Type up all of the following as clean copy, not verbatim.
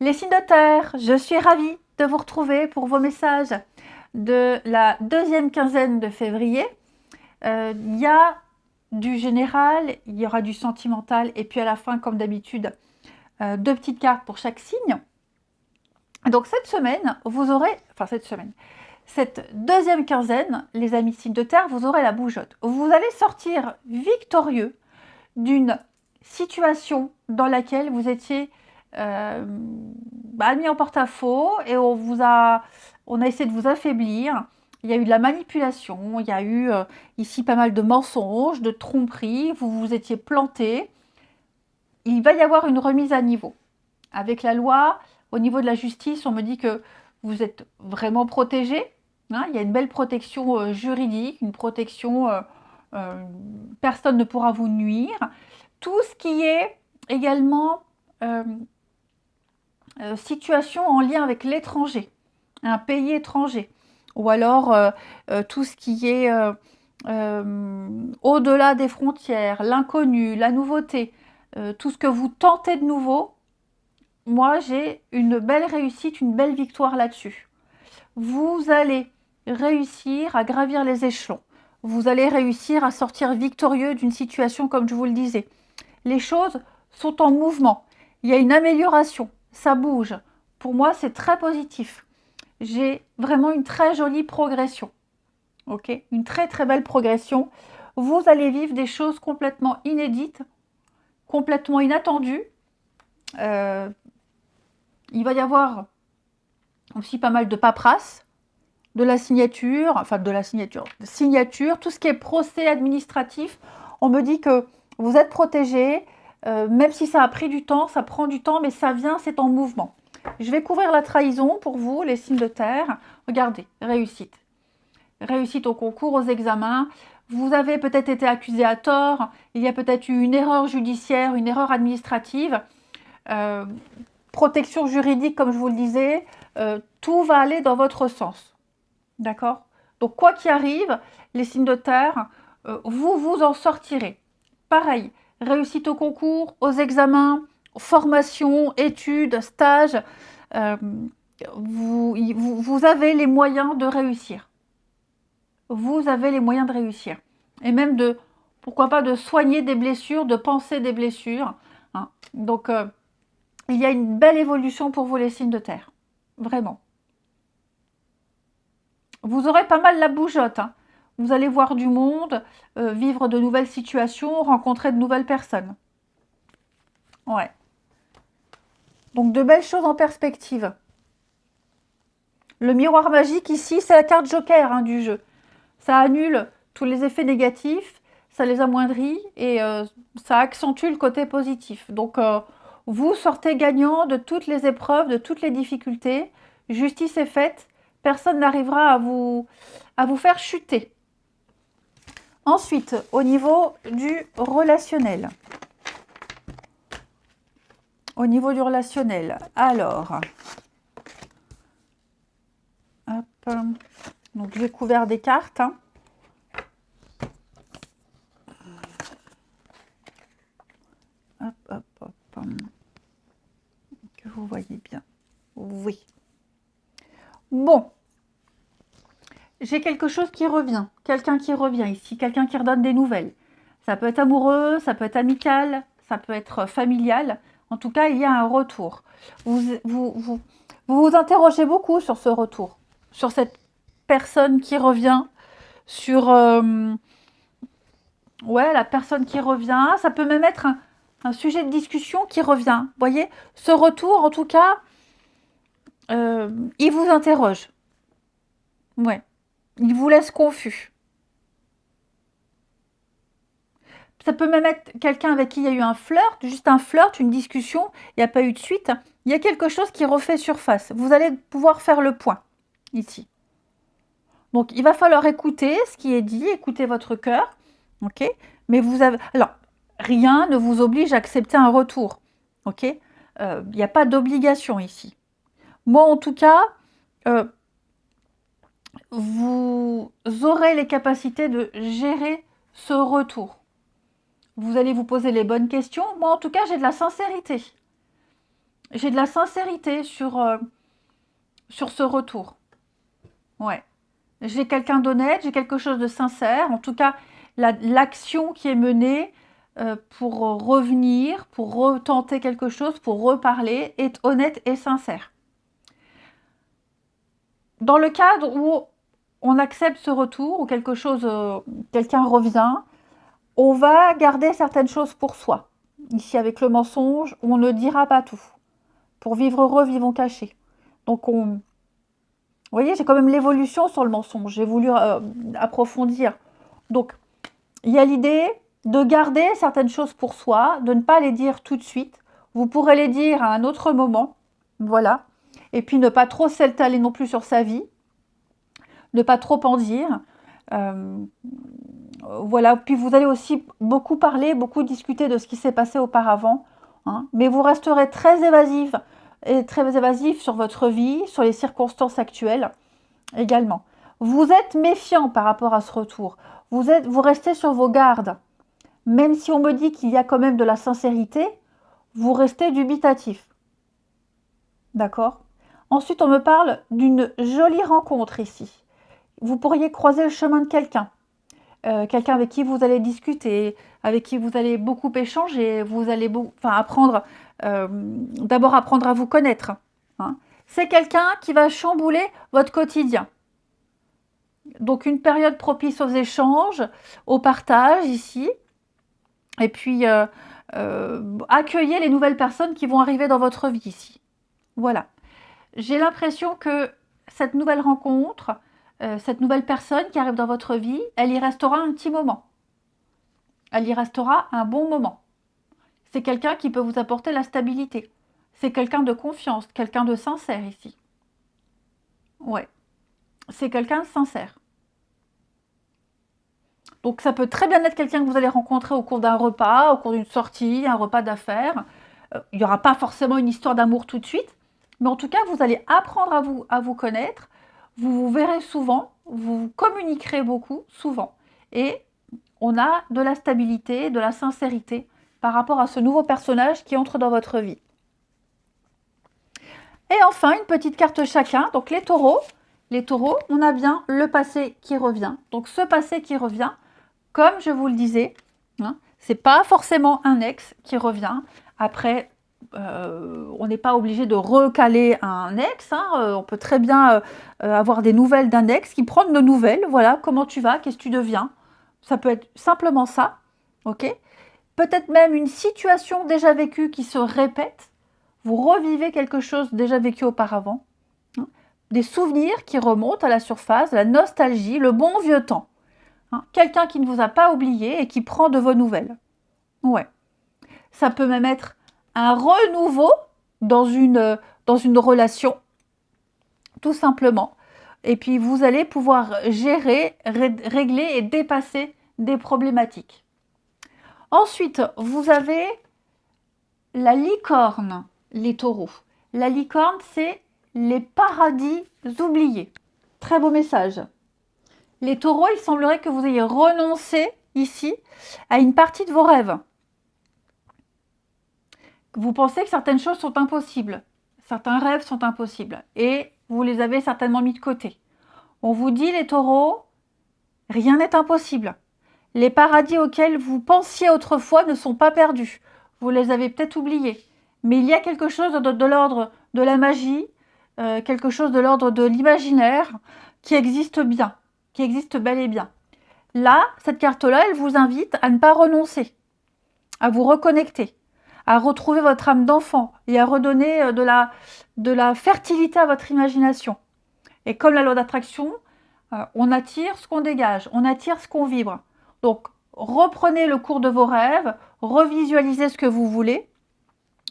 Les signes de terre, je suis ravie de vous retrouver pour vos messages de la deuxième quinzaine de février. Il y a du général, il y aura du sentimental et puis à la fin, comme d'habitude, deux petites cartes pour chaque signe. Donc cette semaine, vous aurez, cette deuxième quinzaine, les amis signes de terre, vous aurez la bougeotte. Vous allez sortir victorieux d'une situation dans laquelle vous étiez mis en porte-à-faux et on a essayé de vous affaiblir. Il y a eu de la manipulation, il y a eu ici pas mal de mensonges, de tromperies, vous vous étiez planté. Il va y avoir une remise à niveau. Avec la loi, au niveau de la justice, on me dit que vous êtes vraiment protégé. Hein, il y a une belle protection juridique, une protection, personne ne pourra vous nuire. Tout ce qui est également situation en lien avec l'étranger, un pays étranger, ou alors tout ce qui est au-delà des frontières, l'inconnu, la nouveauté, tout ce que vous tentez de nouveau, moi j'ai une belle réussite, une belle victoire là-dessus. Vous allez réussir à gravir les échelons, vous allez réussir à sortir victorieux d'une situation comme je vous le disais. Les choses sont en mouvement, il y a une amélioration, ça bouge. Pour moi, c'est très positif. J'ai vraiment une très jolie progression. Ok, une très très belle progression. Vous allez vivre des choses complètement inédites, complètement inattendues. Il va y avoir aussi pas mal de paperasse, de la signature, tout ce qui est procès administratif. On me dit que vous êtes protégé, même si ça a pris du temps, ça prend du temps, mais ça vient, c'est en mouvement. Je vais couvrir la trahison pour vous, les signes de terre. Regardez, réussite. Réussite au concours, aux examens. Vous avez peut-être été accusé à tort. Il y a peut-être eu une erreur judiciaire, une erreur administrative. Protection juridique, comme je vous le disais. Tout va aller dans votre sens. D'accord? Donc, quoi qu'il arrive, les signes de terre, vous vous en sortirez. Pareil, réussite au concours, aux examens, formation, études, stages, vous avez les moyens de réussir. Vous avez les moyens de réussir. Et même de, pourquoi pas, de soigner des blessures, de penser des blessures. Hein. Donc, il y a une belle évolution pour vous, les signes de terre. Vraiment. Vous aurez pas mal la bougeotte. Hein. Vous allez voir du monde, vivre de nouvelles situations, rencontrer de nouvelles personnes. Ouais. Donc, de belles choses en perspective. Le miroir magique, ici, c'est la carte joker hein, du jeu. Ça annule tous les effets négatifs, ça les amoindrit et ça accentue le côté positif. Donc, vous sortez gagnant de toutes les épreuves, de toutes les difficultés. Justice est faite. Personne n'arrivera à vous faire chuter. Ensuite, au niveau du relationnel. Au niveau du relationnel, alors, hop, donc j'ai couvert des cartes. Hein. Hop, hop, hop, que vous voyez bien. Oui. Bon, j'ai quelque chose qui revient, quelqu'un qui revient ici, quelqu'un qui redonne des nouvelles. Ça peut être amoureux, ça peut être amical, ça peut être familial. En tout cas, il y a un retour. Vous interrogez beaucoup sur ce retour, sur cette personne qui revient, sur la personne qui revient. Ça peut même être un sujet de discussion qui revient. Vous voyez, ce retour, en tout cas, il vous interroge. Ouais, il vous laisse confus. Ça peut même être quelqu'un avec qui il y a eu un flirt, juste un flirt, une discussion, il n'y a pas eu de suite. Il y a quelque chose qui refait surface. Vous allez pouvoir faire le point, ici. Donc, il va falloir écouter ce qui est dit, écouter votre cœur, ok? Mais vous avez... Alors, rien ne vous oblige à accepter un retour, ok? Il n'y a pas d'obligation ici. Moi, en tout cas, vous aurez les capacités de gérer ce retour. Vous allez vous poser les bonnes questions. Moi, en tout cas, j'ai de la sincérité. J'ai de la sincérité sur ce retour. Ouais. J'ai quelqu'un d'honnête, j'ai quelque chose de sincère. En tout cas, l'action qui est menée pour revenir, pour retenter quelque chose, pour reparler, est honnête et sincère. Dans le cadre où on accepte ce retour, où quelque chose, quelqu'un revient, on va garder certaines choses pour soi. Ici, avec le mensonge, on ne dira pas tout. Pour vivre heureux, vivons cachés. Donc, vous voyez, j'ai quand même l'évolution sur le mensonge. J'ai voulu approfondir. Donc, il y a l'idée de garder certaines choses pour soi, de ne pas les dire tout de suite. Vous pourrez les dire à un autre moment. Voilà. Et puis, ne pas trop s'étaler non plus sur sa vie. Ne pas trop en dire. Voilà. Puis, vous allez aussi beaucoup parler, beaucoup discuter de ce qui s'est passé auparavant. Hein. Mais vous resterez très évasive et très évasif sur votre vie, sur les circonstances actuelles également. Vous êtes méfiant par rapport à ce retour. Vous restez sur vos gardes. Même si on me dit qu'il y a quand même de la sincérité, vous restez dubitatif. D'accord? Ensuite, on me parle d'une jolie rencontre ici. Vous pourriez croiser le chemin de quelqu'un. Quelqu'un avec qui vous allez discuter, avec qui vous allez beaucoup échanger, vous allez apprendre, d'abord apprendre à vous connaître. Hein. C'est quelqu'un qui va chambouler votre quotidien. Donc une période propice aux échanges, au partage ici, et puis accueillez les nouvelles personnes qui vont arriver dans votre vie ici. Voilà. J'ai l'impression que cette nouvelle rencontre, cette nouvelle personne qui arrive dans votre vie, elle y restera un petit moment. Elle y restera un bon moment. C'est quelqu'un qui peut vous apporter la stabilité. C'est quelqu'un de confiance, quelqu'un de sincère ici. Ouais. C'est quelqu'un de sincère. Donc ça peut très bien être quelqu'un que vous allez rencontrer au cours d'un repas, au cours d'une sortie, un repas d'affaires. Il n'y aura pas forcément une histoire d'amour tout de suite, mais en tout cas, vous allez apprendre à vous connaître, vous vous verrez souvent, vous communiquerez beaucoup, souvent. Et on a de la stabilité, de la sincérité par rapport à ce nouveau personnage qui entre dans votre vie. Et enfin, une petite carte chacun. Donc les taureaux, on a bien le passé qui revient. Donc ce passé qui revient, comme je vous le disais, hein, c'est pas forcément un ex qui revient. Après, on n'est pas obligé de recaler un ex. Hein, on peut très bien avoir des nouvelles d'un ex, qui prend de nos nouvelles. Voilà, comment tu vas, qu'est-ce que tu deviens. Ça peut être simplement ça. Ok. Peut-être même une situation déjà vécue qui se répète. Vous revivez quelque chose déjà vécu auparavant. Hein, des souvenirs qui remontent à la surface, la nostalgie, le bon vieux temps. Hein, quelqu'un qui ne vous a pas oublié et qui prend de vos nouvelles. Ouais. Ça peut même être un renouveau dans une relation, tout simplement. Et puis, vous allez pouvoir gérer, régler et dépasser des problématiques. Ensuite, vous avez la licorne, les taureaux. La licorne, c'est les paradis oubliés. Très beau message. Les taureaux, il semblerait que vous ayez renoncé ici à une partie de vos rêves. Vous pensez que certaines choses sont impossibles. Certains rêves sont impossibles. Et vous les avez certainement mis de côté. On vous dit, les taureaux, rien n'est impossible. Les paradis auxquels vous pensiez autrefois ne sont pas perdus. Vous les avez peut-être oubliés. Mais il y a quelque chose de l'ordre de la magie, quelque chose de l'ordre de l'imaginaire qui existe bien, qui existe bel et bien. Là, cette carte-là, elle vous invite à ne pas renoncer, à vous reconnecter, à retrouver votre âme d'enfant et à redonner de la fertilité à votre imagination. Et comme la loi d'attraction, on attire ce qu'on dégage, on attire ce qu'on vibre. Donc, reprenez le cours de vos rêves, revisualisez ce que vous voulez,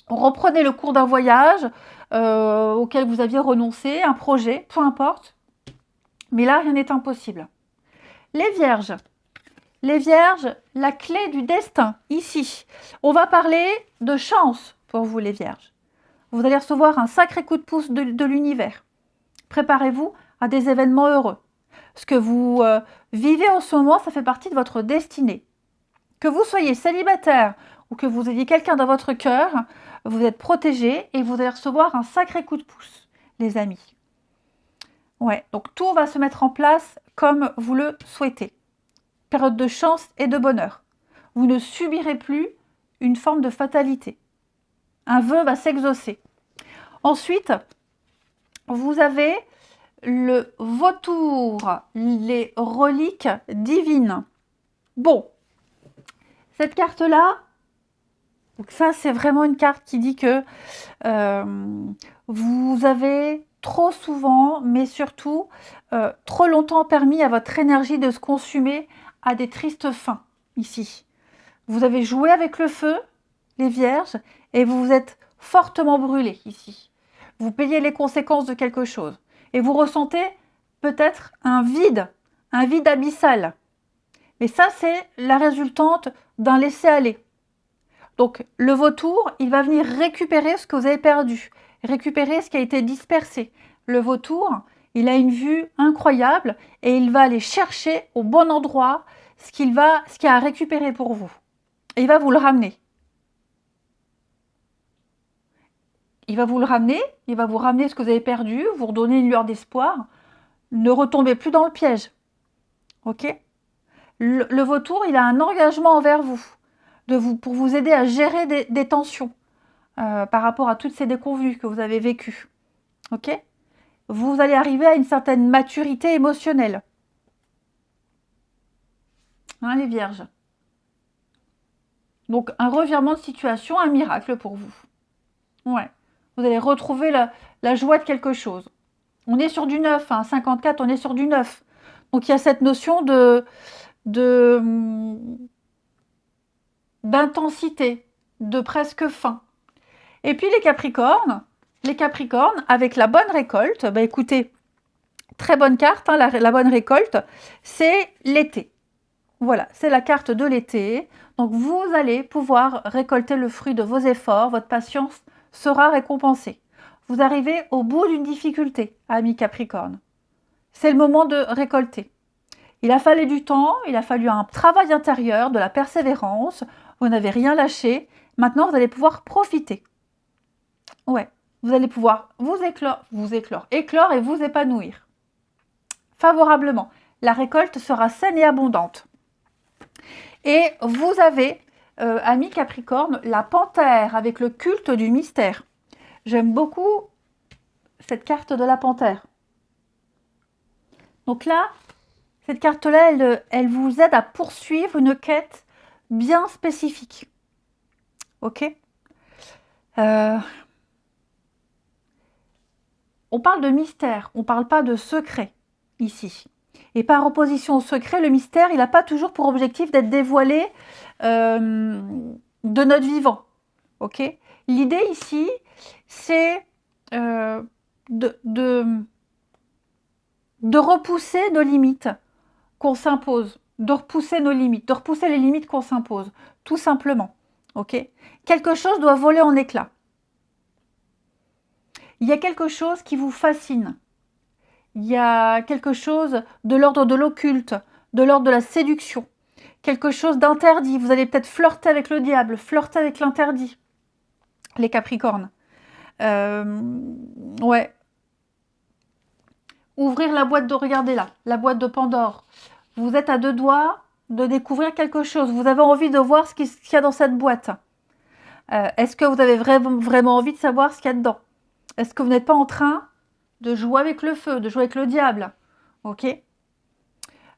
reprenez le cours d'un voyage auquel vous aviez renoncé, un projet, peu importe. Mais là, rien n'est impossible. Les vierges, la clé du destin, ici. On va parler de chance pour vous, les vierges. Vous allez recevoir un sacré coup de pouce de l'univers. Préparez-vous à des événements heureux. Ce que vous vivez en ce moment, ça fait partie de votre destinée. Que vous soyez célibataire ou que vous ayez quelqu'un dans votre cœur, vous êtes protégé et vous allez recevoir un sacré coup de pouce, les amis. Ouais, donc tout va se mettre en place comme vous le souhaitez. Période de chance et de bonheur. Vous ne subirez plus une forme de fatalité. Un vœu va s'exaucer. Ensuite, vous avez le vautour, les reliques divines. Bon, cette carte-là, donc ça c'est vraiment une carte qui dit que vous avez trop souvent, mais surtout trop longtemps permis à votre énergie de se consumer à des tristes fins, ici. Vous avez joué avec le feu, les vierges, et vous vous êtes fortement brûlés, ici. Vous payez les conséquences de quelque chose. Et vous ressentez peut-être un vide abyssal. Mais ça, c'est la résultante d'un laisser-aller. Donc, le vautour, il va venir récupérer ce que vous avez perdu, récupérer ce qui a été dispersé. Le vautour, il a une vue incroyable et il va aller chercher au bon endroit ce qu'il a à récupérer pour vous. Et il va vous le ramener. Il va vous le ramener, il va vous ramener ce que vous avez perdu, vous redonner une lueur d'espoir. Ne retombez plus dans le piège. Ok ? Le vautour, il a un engagement envers vous, pour vous aider à gérer des tensions par rapport à toutes ces déconvenues que vous avez vécues. Ok ? Vous allez arriver à une certaine maturité émotionnelle. Hein, les vierges. Donc, un revirement de situation, un miracle pour vous. Ouais. Vous allez retrouver la joie de quelque chose. On est sur du neuf, hein, 54, on est sur du neuf. Donc, il y a cette notion d'intensité, de presque fin. Et puis les Capricornes, avec la bonne récolte, bah écoutez, très bonne carte, hein, la bonne récolte, c'est l'été. Voilà, c'est la carte de l'été. Donc vous allez pouvoir récolter le fruit de vos efforts, votre patience sera récompensée. Vous arrivez au bout d'une difficulté, amis Capricorne. C'est le moment de récolter. Il a fallu du temps, il a fallu un travail intérieur, de la persévérance, vous n'avez rien lâché. Maintenant, vous allez pouvoir profiter. Ouais, vous allez pouvoir éclore et vous épanouir. Favorablement, la récolte sera saine et abondante. Et vous avez, amis Capricorne, la panthère avec le culte du mystère. J'aime beaucoup cette carte de la panthère. Donc là, cette carte-là, elle vous aide à poursuivre une quête bien spécifique. Ok ? On parle de mystère, on ne parle pas de secret ici. Et par opposition au secret, le mystère, il n'a pas toujours pour objectif d'être dévoilé de notre vivant. Ok ? L'idée ici, c'est de repousser nos limites qu'on s'impose, de repousser nos limites, de repousser les limites qu'on s'impose, tout simplement. Ok ? Quelque chose doit voler en éclats. Il y a quelque chose qui vous fascine. Il y a quelque chose de l'ordre de l'occulte, de l'ordre de la séduction. Quelque chose d'interdit. Vous allez peut-être flirter avec le diable, flirter avec l'interdit. Les Capricornes. Ouais. Ouvrir la boîte de... Regardez là, la boîte de Pandore. Vous êtes à deux doigts de découvrir quelque chose. Vous avez envie de voir ce qu'il y a dans cette boîte. Est-ce que vous avez vraiment envie de savoir ce qu'il y a dedans? Est-ce que vous n'êtes pas en train de jouer avec le feu, de jouer avec le diable? Ok?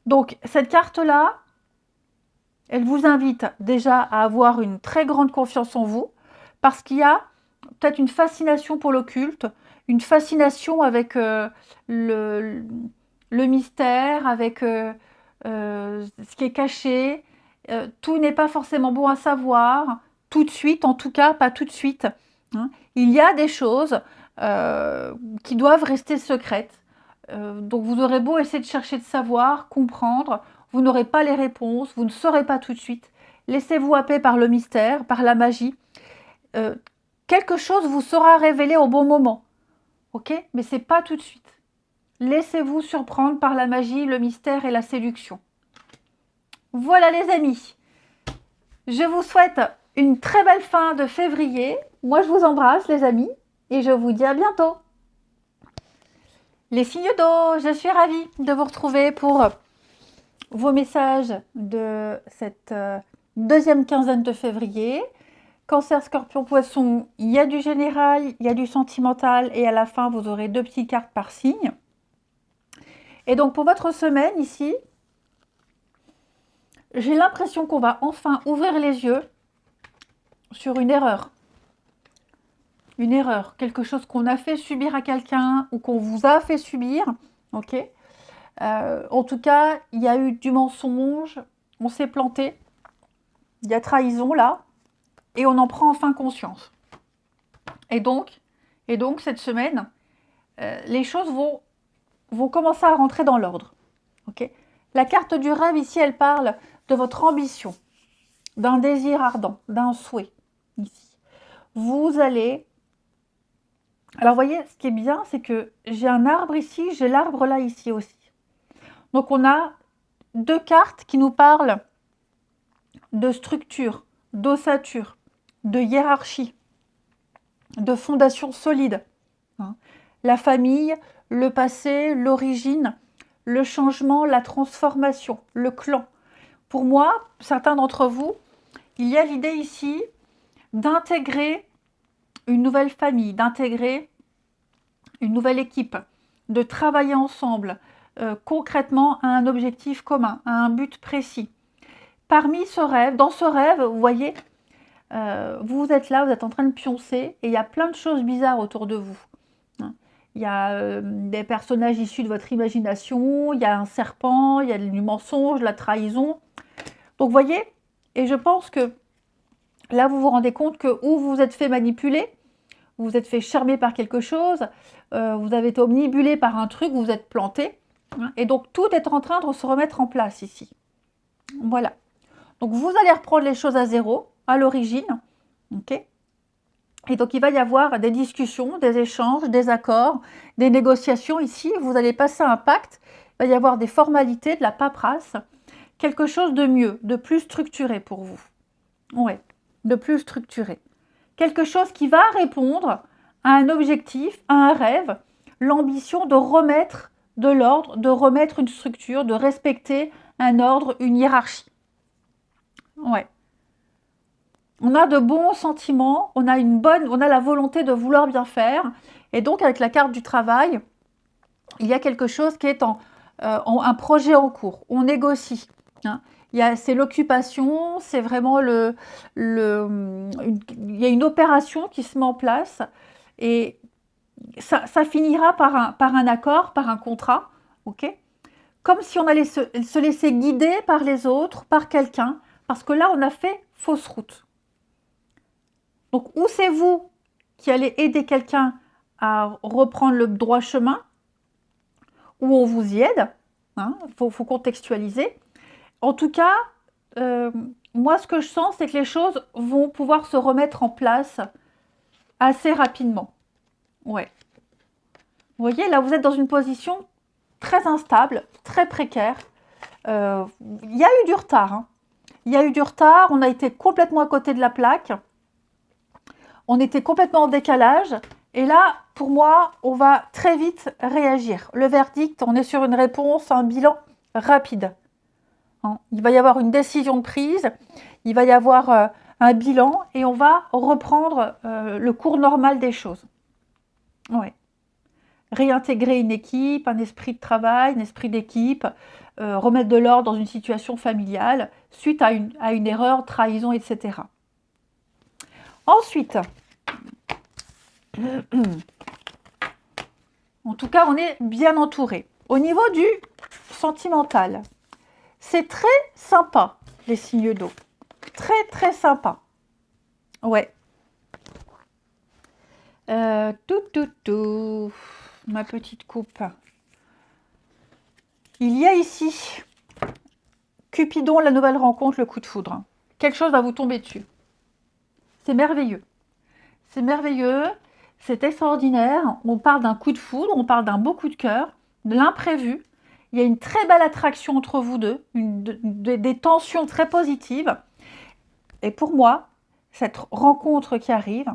Donc, cette carte-là, elle vous invite déjà à avoir une très grande confiance en vous, parce qu'il y a peut-être une fascination pour l'occulte, une fascination avec le mystère, avec ce qui est caché. Tout n'est pas forcément bon à savoir, tout de suite, en tout cas, pas tout de suite. Hein. Il y a des choses qui doivent rester secrètes. Donc vous aurez beau essayer de chercher de savoir, comprendre, vous n'aurez pas les réponses, vous ne saurez pas tout de suite. Laissez-vous happer par le mystère, par la magie. Quelque chose vous sera révélé au bon moment. Ok? Mais ce n'est pas tout de suite. Laissez-vous surprendre par la magie, le mystère et la séduction. Voilà les amis. Je vous souhaite une très belle fin de février. Moi, je vous embrasse, les amis, et je vous dis à bientôt. Les signes d'eau, je suis ravie de vous retrouver pour vos messages de cette deuxième quinzaine de février. Cancer, Scorpion, Poisson, il y a du général, il y a du sentimental et à la fin, vous aurez 2 petites cartes par signe. Et donc, pour votre semaine ici, j'ai l'impression qu'on va enfin ouvrir les yeux sur une erreur. Une erreur, quelque chose qu'on a fait subir à quelqu'un ou qu'on vous a fait subir, ok. En tout cas, il y a eu du mensonge, on s'est planté, il y a trahison là, et on en prend enfin conscience. Et donc cette semaine, les choses vont commencer à rentrer dans l'ordre, ok. La carte du rêve ici, elle parle de votre ambition, d'un désir ardent, d'un souhait, ici. Vous allez... Alors, vous voyez, ce qui est bien, c'est que j'ai un arbre ici, j'ai l'arbre là, ici aussi. Donc, on a 2 cartes qui nous parlent de structure, d'ossature, de hiérarchie, de fondation solide. Hein. La famille, le passé, l'origine, le changement, la transformation, le clan. Pour moi, certains d'entre vous, il y a l'idée ici d'intégrer une nouvelle famille, d'intégrer une nouvelle équipe, de travailler ensemble concrètement à un objectif commun, à un but précis. Parmi ce rêve, dans ce rêve, vous voyez, vous êtes là, vous êtes en train de pioncer et il y a plein de choses bizarres autour de vous. Il y a des personnages issus de votre imagination, il y a un serpent, il y a du mensonge, la trahison. Donc vous voyez, et je pense que là vous vous rendez compte que ou vous vous êtes fait manipuler, vous vous êtes fait charmer par quelque chose, vous avez été omnibulé par un truc, vous vous êtes planté. Et donc tout est en train de se remettre en place ici. Voilà. Donc vous allez reprendre les choses à zéro, à l'origine. Ok. Et donc il va y avoir des discussions, des échanges, des accords, des négociations ici. Vous allez passer un pacte, il va y avoir des formalités, de la paperasse, quelque chose de mieux, de plus structuré pour vous. Ouais, de plus structuré. Quelque chose qui va répondre à un objectif, à un rêve, l'ambition de remettre de l'ordre, de remettre une structure, de respecter un ordre, une hiérarchie. Ouais. On a de bons sentiments, on a la volonté de vouloir bien faire. Et donc, avec la carte du travail, il y a quelque chose qui est un projet en cours. On négocie. Hein. C'est l'occupation, c'est vraiment il y a une opération qui se met en place et ça finira par un accord, par un contrat, ok. Comme si on allait se laisser guider par les autres, par quelqu'un, parce que là, on a fait fausse route. Donc, ou c'est vous qui allez aider quelqu'un à reprendre le droit chemin, ou on vous y aide, hein, faut contextualiser. En tout cas, moi, ce que je sens, c'est que les choses vont pouvoir se remettre en place assez rapidement. Ouais. Vous voyez, là, vous êtes dans une position très instable, très précaire. Il y a eu du retard. Hein. Il y a eu du retard, on a été complètement à côté de la plaque. On était complètement en décalage. Et là, pour moi, on va très vite réagir. Le verdict, on est sur une réponse, un bilan rapide. Hein. Il va y avoir une décision de prise, il va y avoir un bilan et on va reprendre le cours normal des choses. Ouais. Réintégrer une équipe, un esprit de travail, un esprit d'équipe, remettre de l'ordre dans une situation familiale suite à une erreur, trahison, etc. Ensuite, en tout cas, on est bien entouré. Au niveau du sentimental, c'est très sympa, les signes d'eau. Très, très sympa. Ouais. Ma petite coupe. Il y a ici Cupidon, la nouvelle rencontre, le coup de foudre. Quelque chose va vous tomber dessus. C'est merveilleux. C'est merveilleux, c'est extraordinaire. On parle d'un coup de foudre, on parle d'un beau coup de cœur, de l'imprévu. Il y a une très belle attraction entre vous deux, des tensions très positives. Et pour moi, cette rencontre qui arrive,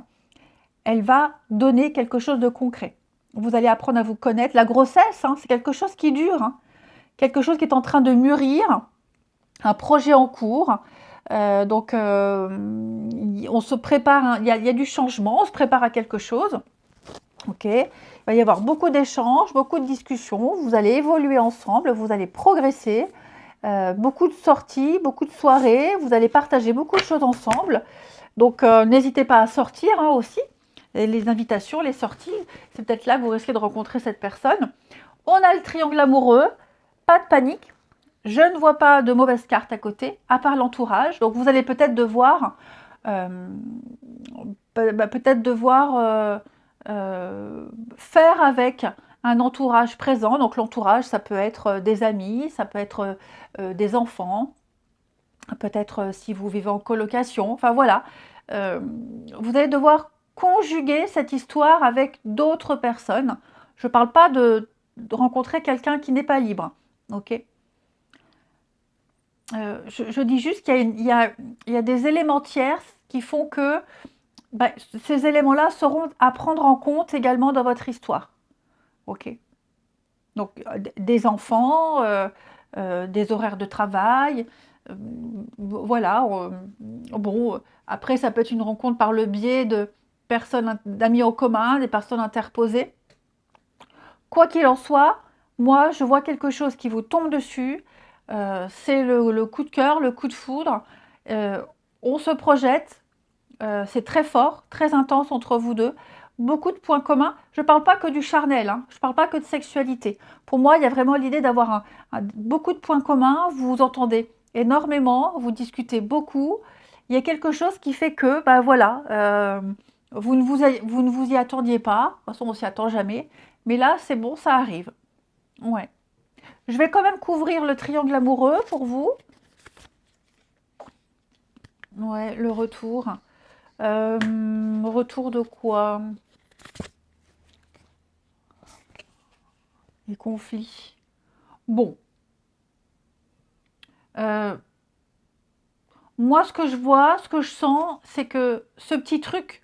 elle va donner quelque chose de concret. Vous allez apprendre à vous connaître. La grossesse, hein, c'est quelque chose qui dure, hein, quelque chose qui est en train de mûrir, un projet en cours. Donc, on se prépare, hein, il y a du changement, on se prépare à quelque chose. Ok, il va y avoir beaucoup d'échanges, beaucoup de discussions, vous allez évoluer ensemble, vous allez progresser, beaucoup de sorties, beaucoup de soirées, vous allez partager beaucoup de choses ensemble. Donc, n'hésitez pas à sortir hein, aussi. Et les invitations, les sorties, c'est peut-être là que vous risquez de rencontrer cette personne. On a le triangle amoureux, pas de panique. Je ne vois pas de mauvaises cartes à côté, à part l'entourage. Donc, vous allez peut-être devoir, faire avec un entourage présent. Donc, l'entourage, ça peut être des amis, ça peut être des enfants, peut-être si vous vivez en colocation. Enfin, voilà. Vous allez devoir conjuguer cette histoire avec d'autres personnes. Je ne parle pas de rencontrer quelqu'un qui n'est pas libre. Ok. Je dis juste qu'il y a des éléments tiers qui font que ces éléments-là seront à prendre en compte également dans votre histoire. Ok. Donc, des enfants, des horaires de travail, voilà. Bon, après, ça peut être une rencontre par le biais de personnes, d'amis en commun, des personnes interposées. Quoi qu'il en soit, moi, je vois quelque chose qui vous tombe dessus. C'est le coup de cœur, le coup de foudre. On se projette. C'est très fort, très intense entre vous deux. Beaucoup de points communs. Je ne parle pas que du charnel, hein. Je ne parle pas que de sexualité. Pour moi, il y a vraiment l'idée d'avoir beaucoup de points communs. Vous vous entendez énormément, vous discutez beaucoup. Il y a quelque chose qui fait que, voilà, vous ne vous y attendiez pas. De toute façon, on ne s'y attend jamais. Mais là, c'est bon, ça arrive. Ouais. Je vais quand même couvrir le triangle amoureux pour vous. Ouais, le retour. Retour de quoi? Les conflits. Bon. Moi, ce que je vois, ce que je sens, c'est que ce petit truc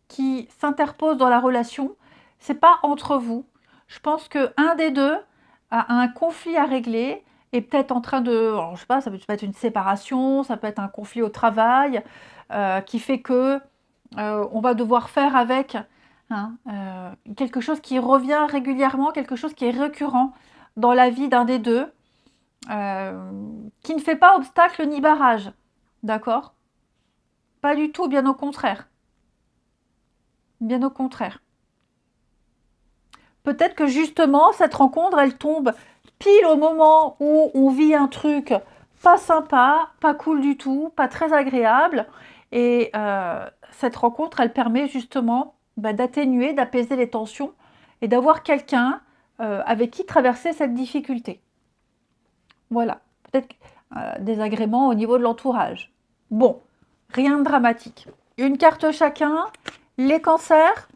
qui s'interpose dans la relation, c'est pas entre vous. Je pense qu'un des deux a un conflit à régler et peut-être en train de, alors, je sais pas, ça peut être une séparation, ça peut être un conflit au travail qui fait que on va devoir faire avec hein, quelque chose qui revient régulièrement, quelque chose qui est récurrent dans la vie d'un des deux, qui ne fait pas obstacle ni barrage. D'accord? Pas du tout, bien au contraire. Bien au contraire. Peut-être que justement, cette rencontre, elle tombe pile au moment où on vit un truc pas sympa, pas cool du tout, pas très agréable. Et cette rencontre, elle permet justement d'atténuer, d'apaiser les tensions et d'avoir quelqu'un avec qui traverser cette difficulté. Voilà. Peut-être des agréments au niveau de l'entourage. Bon, rien de dramatique. Une carte chacun. Les cancers.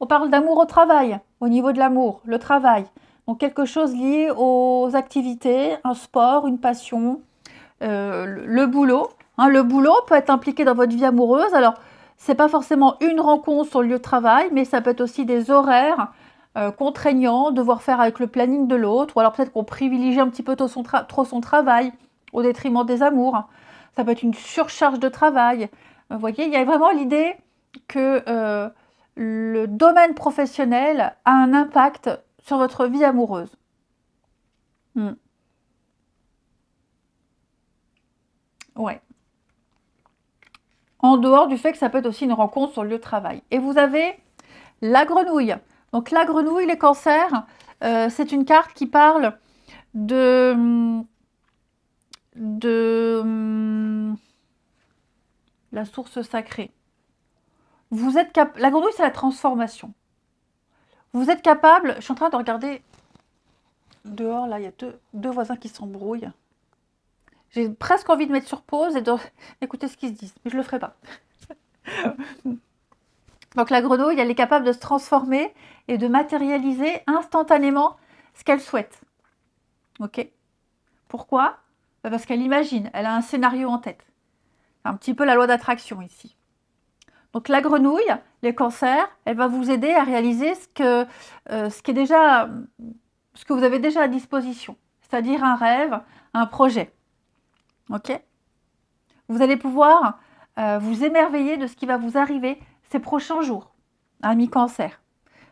On parle d'amour au travail, au niveau de l'amour, le travail. Donc quelque chose lié aux activités, un sport, une passion, le boulot. Hein, le boulot peut être impliqué dans votre vie amoureuse. Alors, c'est pas forcément une rencontre sur le lieu de travail, mais ça peut être aussi des horaires contraignants, devoir faire avec le planning de l'autre, ou alors peut-être qu'on privilégie un petit peu trop son travail au détriment des amours. Ça peut être une surcharge de travail. Vous voyez, il y a vraiment l'idée que le domaine professionnel a un impact sur votre vie amoureuse. Ouais. En dehors du fait que ça peut être aussi une rencontre sur le lieu de travail. Et vous avez la grenouille. Donc la grenouille, les cancers, c'est une carte qui parle de la source sacrée. La grenouille, c'est la transformation. Vous êtes capable, je suis en train de regarder dehors, là, il y a deux voisins qui s'embrouillent. J'ai presque envie de mettre sur pause et d'écouter ce qu'ils se disent, mais je ne le ferai pas. Donc la grenouille, elle est capable de se transformer et de matérialiser instantanément ce qu'elle souhaite. Ok? Pourquoi? Parce qu'elle imagine, elle a un scénario en tête. un petit peu la loi d'attraction ici. Donc la grenouille, les cancers, elle va vous aider à réaliser ce que vous avez déjà à disposition, c'est-à-dire un rêve, un projet. Ok? Vous allez pouvoir vous émerveiller de ce qui va vous arriver ces prochains jours, amis cancer.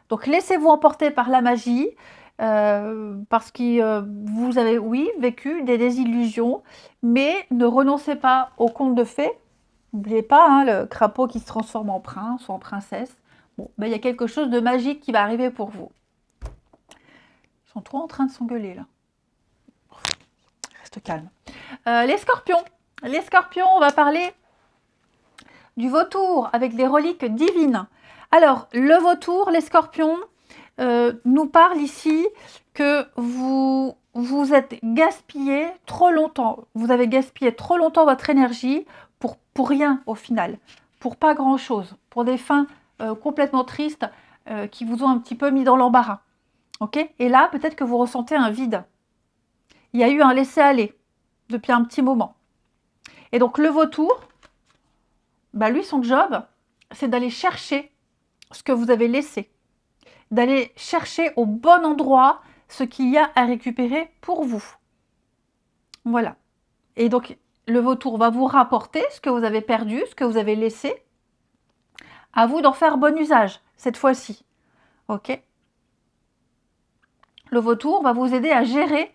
Donc laissez-vous emporter par la magie, parce que vous avez, oui, vécu des désillusions, mais ne renoncez pas au conte de fées. N'oubliez pas, hein, le crapaud qui se transforme en prince ou en princesse. Bon, ben, il y a quelque chose de magique qui va arriver pour vous. Ils sont trop en train de s'engueuler là. Reste calme. Les scorpions. Les scorpions, on va parler du vautour avec des reliques divines. Alors, le vautour, les scorpions, nous parle ici que vous êtes gaspillé trop longtemps. Vous avez gaspillé trop longtemps votre énergie pour rien au final, pour pas grand-chose, pour des fins complètement tristes qui vous ont un petit peu mis dans l'embarras. Ok? Et là, peut-être que vous ressentez un vide. Il y a eu un laisser-aller depuis un petit moment. Et donc le vautour, bah lui, son job, c'est d'aller chercher ce que vous avez laissé, d'aller chercher au bon endroit ce qu'il y a à récupérer pour vous. Voilà. Et donc, le vautour va vous rapporter ce que vous avez perdu, ce que vous avez laissé. À vous d'en faire bon usage, cette fois-ci. Ok? Le vautour va vous aider à gérer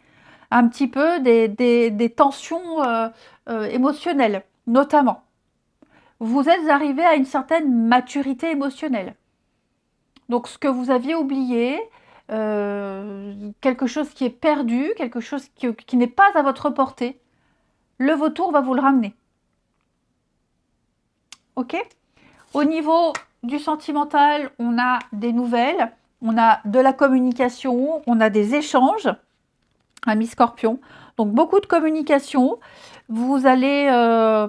un petit peu des tensions émotionnelles, notamment. Vous êtes arrivé à une certaine maturité émotionnelle. Donc, ce que vous aviez oublié, quelque chose qui est perdu, quelque chose qui n'est pas à votre portée, le vautour va vous le ramener. Ok? Au niveau du sentimental, on a des nouvelles, on a de la communication, on a des échanges, amis scorpion. Donc, beaucoup de communication. Vous allez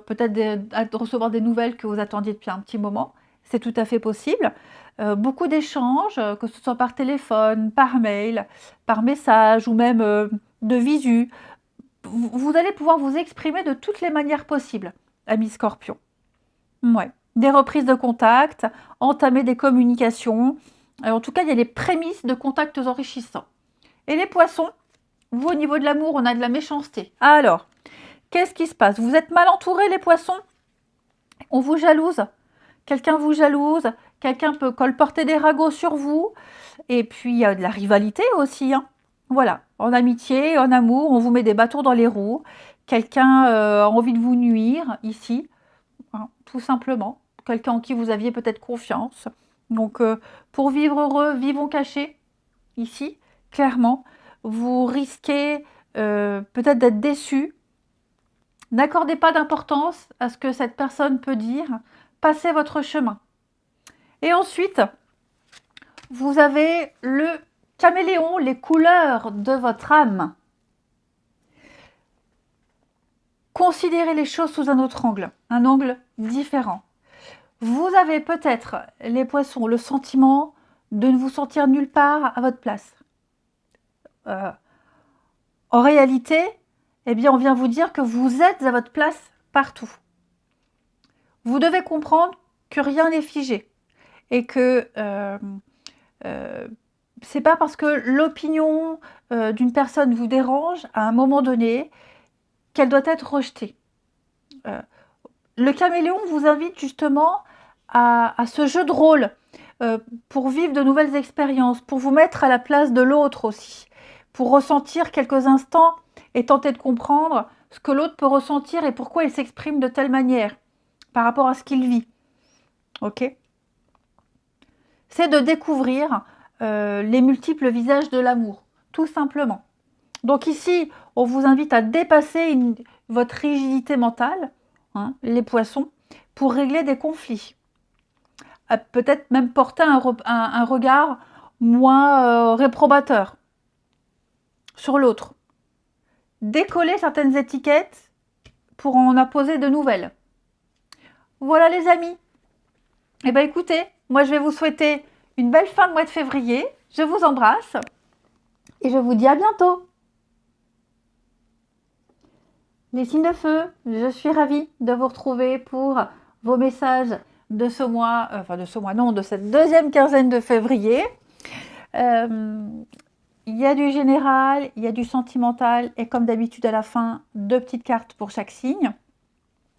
peut-être recevoir des nouvelles que vous attendiez depuis un petit moment. C'est tout à fait possible. Beaucoup d'échanges, que ce soit par téléphone, par mail, par message ou même de visu. Vous allez pouvoir vous exprimer de toutes les manières possibles, amis scorpion. Ouais. Des reprises de contact, entamer des communications. En tout cas, il y a les prémices de contacts enrichissants. Et les poissons, vous, au niveau de l'amour, on a de la méchanceté. Alors, qu'est-ce qui se passe? Vous êtes mal entourés, les poissons? On vous jalouse? Quelqu'un vous jalouse? Quelqu'un peut colporter des ragots sur vous? Et puis, il y a de la rivalité aussi, hein. Voilà, en amitié, en amour, on vous met des bâtons dans les roues. Quelqu'un a envie de vous nuire, ici, hein, tout simplement. Quelqu'un en qui vous aviez peut-être confiance. Donc, pour vivre heureux, vivons cachés, ici, clairement. Vous risquez peut-être d'être déçu. N'accordez pas d'importance à ce que cette personne peut dire. Passez votre chemin. Et ensuite, vous avez le caméléon, les couleurs de votre âme. Considérez les choses sous un autre angle, un angle différent. Vous avez peut-être, les poissons, le sentiment de ne vous sentir nulle part à votre place. En réalité, eh bien, on vient vous dire que vous êtes à votre place partout. Vous devez comprendre que rien n'est figé et que c'est pas parce que l'opinion d'une personne vous dérange à un moment donné qu'elle doit être rejetée. Le caméléon vous invite justement à ce jeu de rôle pour vivre de nouvelles expériences, pour vous mettre à la place de l'autre aussi, pour ressentir quelques instants et tenter de comprendre ce que l'autre peut ressentir et pourquoi il s'exprime de telle manière par rapport à ce qu'il vit. Ok? C'est de découvrir les multiples visages de l'amour, tout simplement. Donc ici, on vous invite à dépasser votre rigidité mentale, hein, les poissons, pour régler des conflits. Peut-être même porter un regard moins réprobateur sur l'autre. Décoller certaines étiquettes pour en apposer de nouvelles. Voilà les amis. Eh bien écoutez, moi je vais vous souhaiter une belle fin de mois de février. Je vous embrasse et je vous dis à bientôt. Les signes de feu, je suis ravie de vous retrouver pour vos messages de ce mois, enfin de ce mois non, de cette deuxième quinzaine de février. Il y a du général, il y a du sentimental et comme d'habitude à la fin, 2 petites cartes pour chaque signe.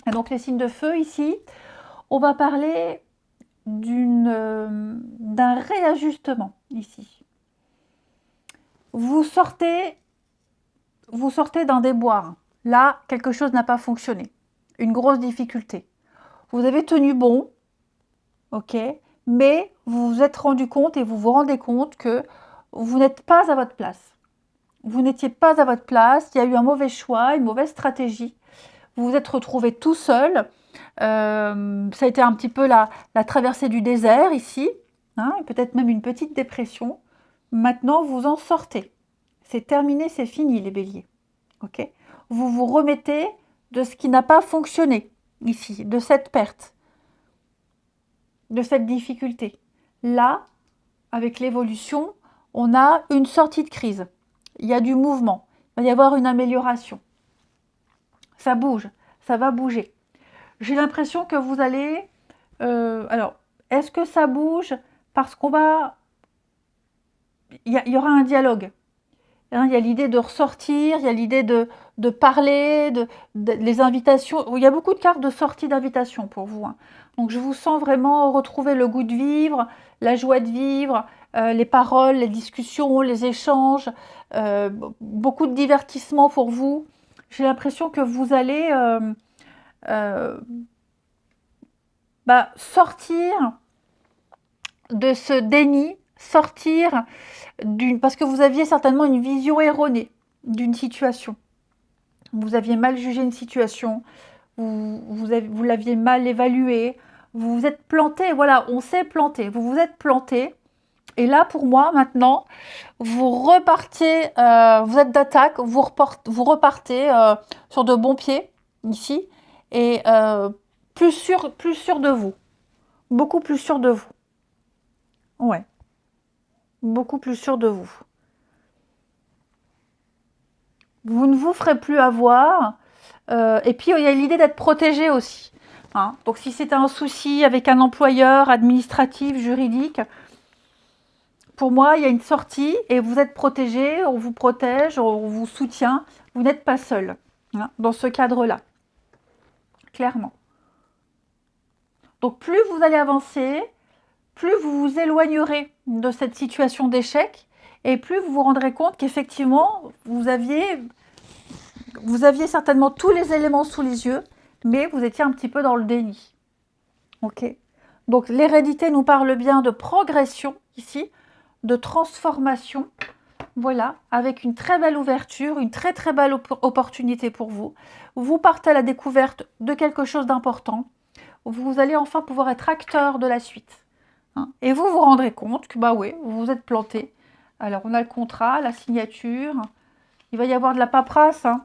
Et donc les signes de feu ici, on va parler d'un réajustement ici. Vous sortez d'un déboire. Là, quelque chose n'a pas fonctionné. Une grosse difficulté. Vous avez tenu bon, ok, mais vous vous êtes rendu compte et vous vous rendez compte que vous n'êtes pas à votre place. Vous n'étiez pas à votre place, il y a eu un mauvais choix, une mauvaise stratégie. Vous vous êtes retrouvé tout seul. Ça a été un petit peu la traversée du désert ici, hein, peut-être même une petite dépression. Maintenant, vous en sortez. C'est terminé, c'est fini les béliers. Ok, vous vous remettez de ce qui n'a pas fonctionné ici, de cette perte, de cette difficulté. Là, avec l'évolution, on a une sortie de crise. Il y a du mouvement. Il va y avoir une amélioration. Ça bouge, ça va bouger. J'ai l'impression que vous allez... alors, est-ce que ça bouge parce qu'on va... Il y aura un dialogue. Hein, il y a l'idée de ressortir, il y a l'idée de parler, les invitations. Il y a beaucoup de cartes de sortie d'invitation pour vous. Hein. Donc je vous sens vraiment retrouver le goût de vivre, la joie de vivre, les paroles, les discussions, les échanges, beaucoup de divertissement pour vous. J'ai l'impression que vous allez sortir de ce déni, sortir parce que vous aviez certainement une vision erronée d'une situation. Vous aviez mal jugé une situation, vous l'aviez mal évaluée, vous vous êtes planté, voilà, on s'est planté, vous vous êtes planté. Et là, pour moi, maintenant, vous repartez, vous êtes d'attaque, vous repartez sur de bons pieds, ici, et plus sûr de vous, beaucoup plus sûr de vous. Ouais, beaucoup plus sûr de vous. Vous ne vous ferez plus avoir. Et puis, il y a l'idée d'être protégé aussi. Hein. Donc, si c'est un souci avec un employeur, administratif, juridique, pour moi, il y a une sortie et vous êtes protégé, on vous protège, on vous soutient. Vous n'êtes pas seul hein, dans ce cadre-là, clairement. Donc, plus vous allez avancer, plus vous vous éloignerez de cette situation d'échec et plus vous vous rendrez compte qu'effectivement, vous aviez certainement tous les éléments sous les yeux, mais vous étiez un petit peu dans le déni. Ok. Donc l'hérédité nous parle bien de progression ici, de transformation. Voilà, avec une très belle ouverture, une très très belle opportunité pour vous. Vous partez à la découverte de quelque chose d'important. Vous allez enfin pouvoir être acteur de la suite. Hein. Et vous vous rendrez compte que bah oui, vous vous êtes planté. Alors on a le contrat, la signature. Il va y avoir de la paperasse. Hein.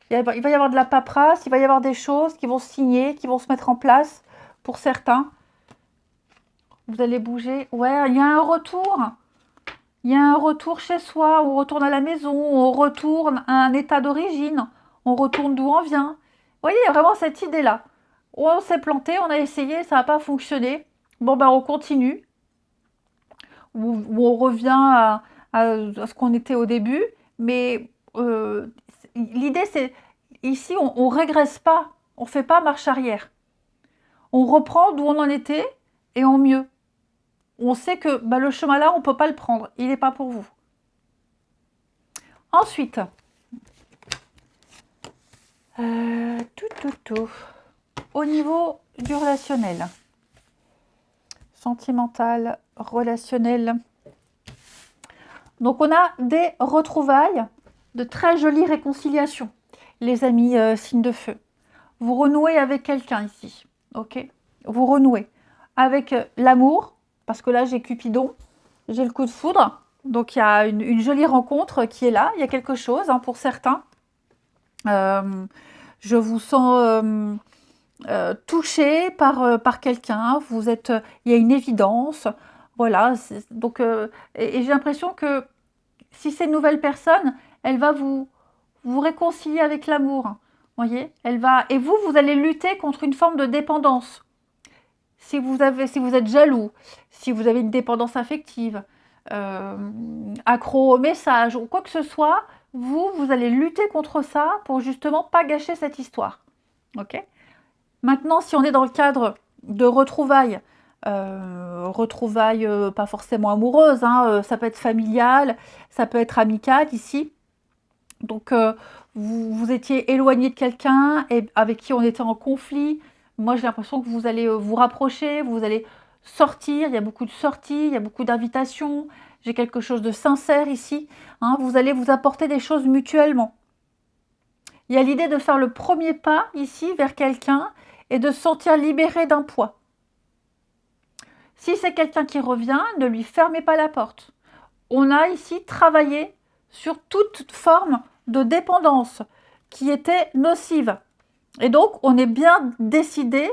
Il va y avoir de la paperasse, il va y avoir des choses qui vont se signer, qui vont se mettre en place pour certains. Vous allez bouger. Ouais, il y a un retour. Il y a un retour chez soi, on retourne à la maison, on retourne à un état d'origine, on retourne d'où on vient. Vous voyez, il y a vraiment cette idée-là. On s'est planté, on a essayé, ça n'a pas fonctionné. Bon, ben on continue. Ou on revient à ce qu'on était au début. Mais l'idée, c'est, ici, on ne régresse pas, on ne fait pas marche arrière. On reprend d'où on en était et en mieux. On sait que le chemin là, on ne peut pas le prendre, il n'est pas pour vous. Ensuite, au niveau du relationnel, sentimental, relationnel. Donc on a des retrouvailles, de très jolies réconciliations, les amis signes de feu. Vous renouez avec quelqu'un ici, ok? Vous renouez avec l'amour, parce que là j'ai Cupidon, j'ai le coup de foudre, donc il y a une jolie rencontre qui est là, il y a quelque chose hein, pour certains. Je vous sens touché par quelqu'un, il y a une évidence, voilà, donc, et j'ai l'impression que si c'est une nouvelle personne, elle va vous réconcilier avec l'amour. Voyez, elle va... Et vous, vous allez lutter contre une forme de dépendance. Si vous êtes jaloux, si vous avez une dépendance affective, accro au message ou quoi que ce soit, vous allez lutter contre ça pour justement pas gâcher cette histoire. Ok? Maintenant, si on est dans le cadre de retrouvailles, pas forcément amoureuses, hein, ça peut être familial, ça peut être amical ici. Donc, vous étiez éloigné de quelqu'un et avec qui on était en conflit. Moi, j'ai l'impression que vous allez vous rapprocher, vous allez sortir. Il y a beaucoup de sorties, il y a beaucoup d'invitations. J'ai quelque chose de sincère ici. Hein, vous allez vous apporter des choses mutuellement. Il y a l'idée de faire le premier pas ici vers quelqu'un et de se sentir libéré d'un poids. Si c'est quelqu'un qui revient, ne lui fermez pas la porte. On a ici travaillé sur toute forme de dépendance qui était nocive. Et donc, on est bien décidé,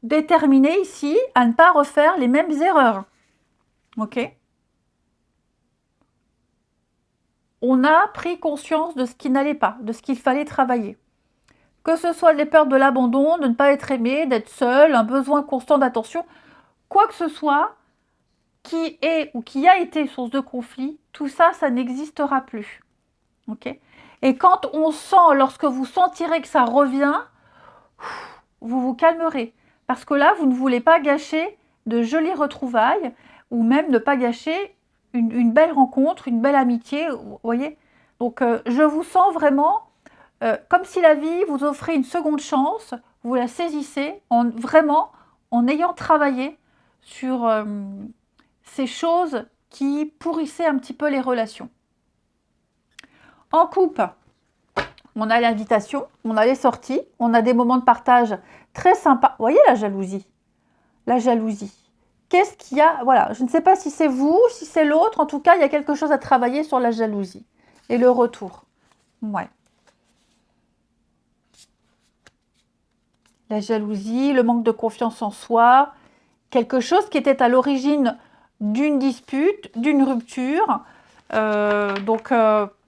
déterminé ici à ne pas refaire les mêmes erreurs. Ok? On a pris conscience de ce qui n'allait pas, de ce qu'il fallait travailler. Que ce soit les peurs de l'abandon, de ne pas être aimé, d'être seul, un besoin constant d'attention, quoi que ce soit qui est ou qui a été source de conflit, tout ça, ça n'existera plus. Ok? Et quand on sent, lorsque vous sentirez que ça revient, vous vous calmerez. Parce que là, vous ne voulez pas gâcher de jolies retrouvailles ou même ne pas gâcher une belle rencontre, une belle amitié, vous voyez? Donc, je vous sens vraiment comme si la vie vous offrait une seconde chance, vous la saisissez vraiment en ayant travaillé sur ces choses qui pourrissaient un petit peu les relations. En couple, on a l'invitation, on a les sorties, on a des moments de partage très sympas. Vous voyez la jalousie? La jalousie. Qu'est-ce qu'il y a? Voilà, je ne sais pas si c'est vous, si c'est l'autre. En tout cas, il y a quelque chose à travailler sur la jalousie. Et le retour. Ouais. La jalousie, le manque de confiance en soi. Quelque chose qui était à l'origine d'une dispute, d'une rupture. Donc,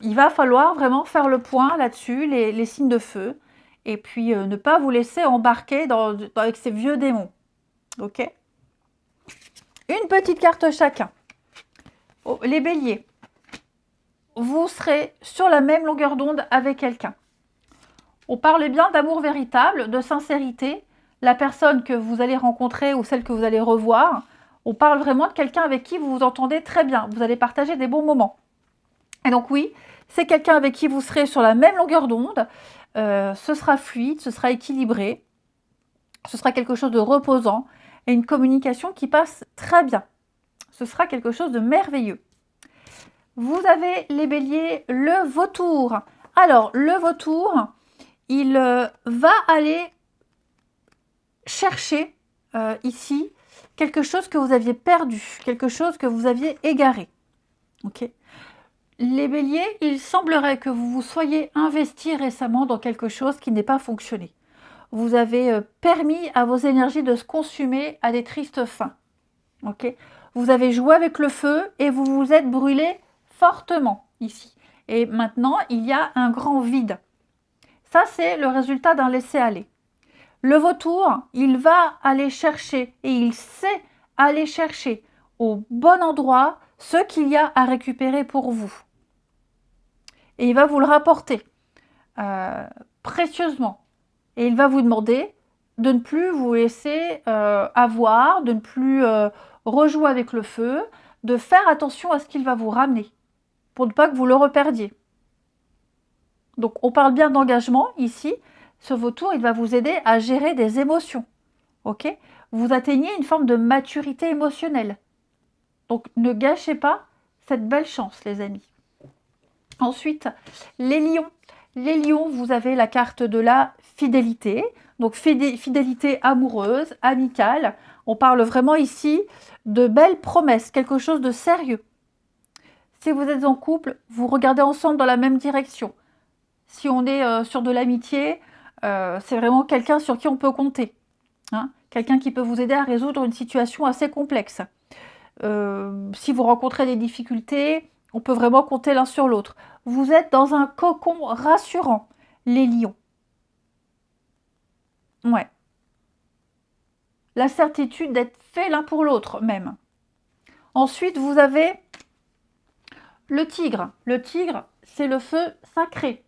il va falloir vraiment faire le point là-dessus, les signes de feu. Et puis, ne pas vous laisser embarquer avec ces vieux démons. Ok? Une petite carte chacun. Oh, les béliers, vous serez sur la même longueur d'onde avec quelqu'un. On parle bien d'amour véritable, de sincérité. La personne que vous allez rencontrer ou celle que vous allez revoir, on parle vraiment de quelqu'un avec qui vous vous entendez très bien. Vous allez partager des bons moments. Et donc oui, c'est quelqu'un avec qui vous serez sur la même longueur d'onde. Ce sera fluide, ce sera équilibré. Ce sera quelque chose de reposant et une communication qui passe très bien. Ce sera quelque chose de merveilleux. Vous avez les béliers, le vautour. Alors, le vautour, il va aller chercher ici quelque chose que vous aviez perdu, quelque chose que vous aviez égaré. Ok? Les béliers, il semblerait que vous vous soyez investi récemment dans quelque chose qui n'ait pas fonctionné. Vous avez permis à vos énergies de se consumer à des tristes fins. Ok? Vous avez joué avec le feu et vous vous êtes brûlé fortement ici. Et maintenant, il y a un grand vide. Ça, c'est le résultat d'un laisser-aller. Le vautour, il va aller chercher et il sait aller chercher au bon endroit ce qu'il y a à récupérer pour vous. Et il va vous le rapporter précieusement. Et il va vous demander de ne plus vous laisser avoir, de ne plus rejouer avec le feu, de faire attention à ce qu'il va vous ramener, pour ne pas que vous le reperdiez. Donc on parle bien d'engagement ici. Ce vautour, il va vous aider à gérer des émotions. Ok? Vous atteignez une forme de maturité émotionnelle. Donc ne gâchez pas cette belle chance, les amis. Ensuite, les lions. Les lions, vous avez la carte de la fidélité. Donc fidélité amoureuse, amicale. On parle vraiment ici de belles promesses, quelque chose de sérieux. Si vous êtes en couple, vous regardez ensemble dans la même direction. Si on est sur de l'amitié, c'est vraiment quelqu'un sur qui on peut compter. Hein, quelqu'un qui peut vous aider à résoudre une situation assez complexe. Si vous rencontrez des difficultés, on peut vraiment compter l'un sur l'autre. Vous êtes dans un cocon rassurant, les lions. Ouais. La certitude d'être fait l'un pour l'autre, même. Ensuite, vous avez le tigre. Le tigre, c'est le feu sacré.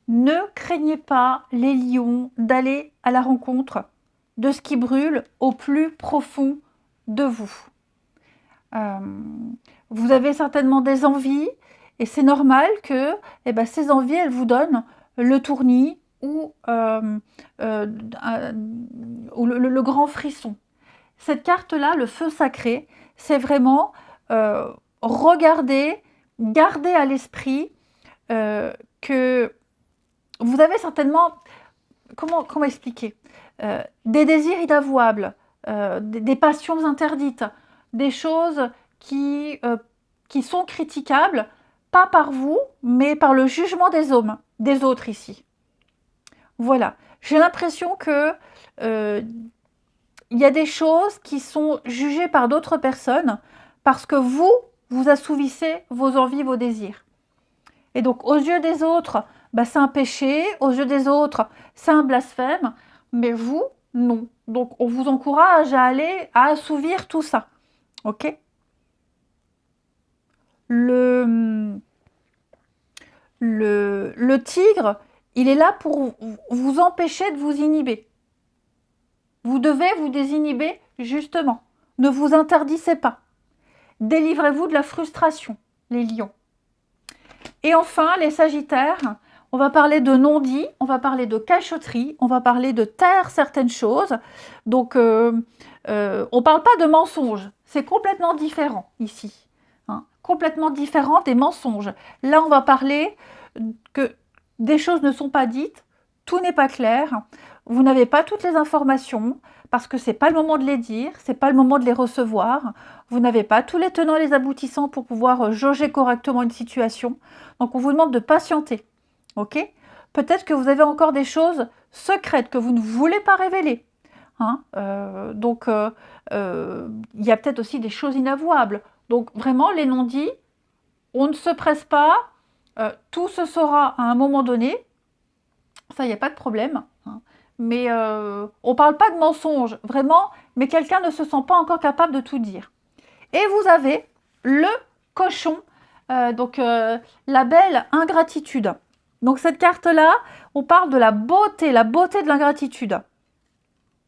Ne craignez pas, les lions, d'aller à la rencontre de ce qui brûle au plus profond de vous. Euh, vous avez certainement des envies et c'est normal que ces envies, elles vous donnent le tournis ou le grand frisson. Cette carte-là, le feu sacré, c'est vraiment regarder, garder à l'esprit que vous avez certainement, comment expliquer, des désirs inavouables, des passions interdites, des choses qui sont critiquables, pas par vous, mais par le jugement des autres ici. Voilà. J'ai l'impression que il y a des choses qui sont jugées par d'autres personnes parce que vous assouvissez vos envies, vos désirs. Et donc, aux yeux des autres, c'est un péché, aux yeux des autres, c'est un blasphème, mais vous, non. Donc, on vous encourage à aller à assouvir tout ça. Ok? Le tigre, il est là pour vous empêcher de vous inhiber. Vous devez vous désinhiber, justement. Ne vous interdisez pas. Délivrez-vous de la frustration, les lions. Et enfin, les sagittaires, on va parler de non-dit, on va parler de cachotterie, on va parler de taire certaines choses. Donc, on ne parle pas de mensonges, c'est complètement différent ici. Hein, complètement différent des mensonges. Là, on va parler que des choses ne sont pas dites, tout n'est pas clair, vous n'avez pas toutes les informations, parce que ce n'est pas le moment de les dire, ce n'est pas le moment de les recevoir, vous n'avez pas tous les tenants et les aboutissants pour pouvoir jauger correctement une situation. Donc on vous demande de patienter. Ok? Peut-être que vous avez encore des choses secrètes que vous ne voulez pas révéler. Hein? Il y a peut-être aussi des choses inavouables. Donc vraiment, les non-dits, on ne se presse pas, tout se saura à un moment donné. Ça, il n'y a pas de problème. Hein. Mais on ne parle pas de mensonges, vraiment, mais quelqu'un ne se sent pas encore capable de tout dire. Et vous avez le cochon, la belle ingratitude. Donc cette carte-là, on parle de la beauté de l'ingratitude.